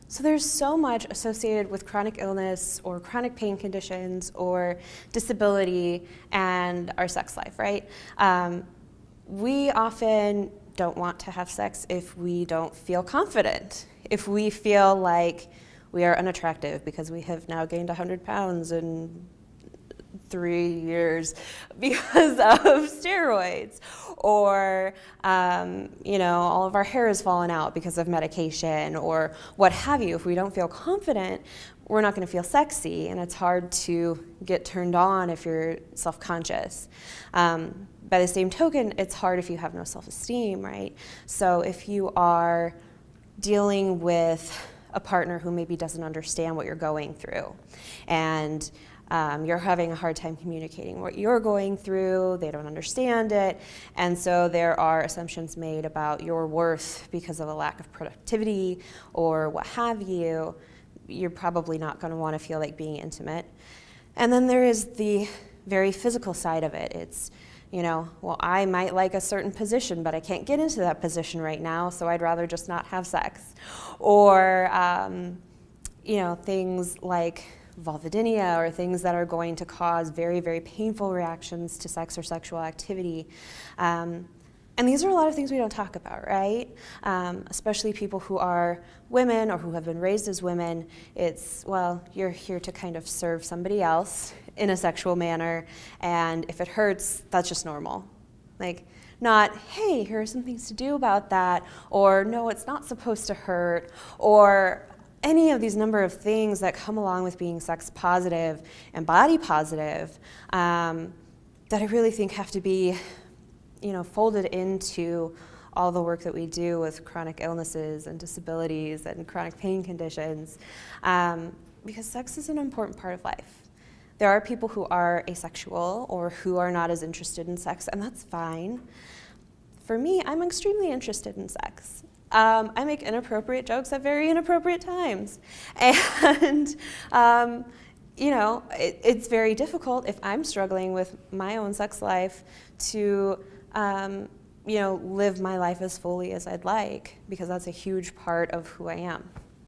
So there's so much associated with chronic illness or chronic pain conditions or disability and our sex life, right? We often don't want to have sex if we don't feel confident, if we feel like we are unattractive because we have now gained 100 pounds in 3 years because of steroids, or all of our hair has fallen out because of medication, or what have you. If we don't feel confident, we're not going to feel sexy, and it's hard to get turned on if you're self-conscious. By the same token, it's hard if you have no self-esteem, right? So if you are dealing with a partner who maybe doesn't understand what you're going through, and you're having a hard time communicating what you're going through, they don't understand it, and so there are assumptions made about your worth because of a lack of productivity or what have you, you're probably not going to want to feel like being intimate. And then there is the very physical side of it. It's, well, I might like a certain position, but I can't get into that position right now, so I'd rather just not have sex. Or, things like vulvodynia, or things that are going to cause very, very painful reactions to sex or sexual activity. And these are a lot of things we don't talk about, right? Especially people who are women or who have been raised as women. It's, well, you're here to kind of serve somebody else in a sexual manner, and if it hurts, that's just normal. Like, not, hey, here are some things to do about that, or no, it's not supposed to hurt, or any of these number of things that come along with being sex positive and body positive that I really think have to be folded into all the work that we do with chronic illnesses and disabilities and chronic pain conditions, because sex is an important part of life. There are people who are asexual or who are not as interested in sex, and that's fine. For me, I'm extremely interested in sex. I make inappropriate jokes at very inappropriate times. And, it's very difficult if I'm struggling with my own sex life to, live my life as fully as I'd like, because that's a huge part of who I am.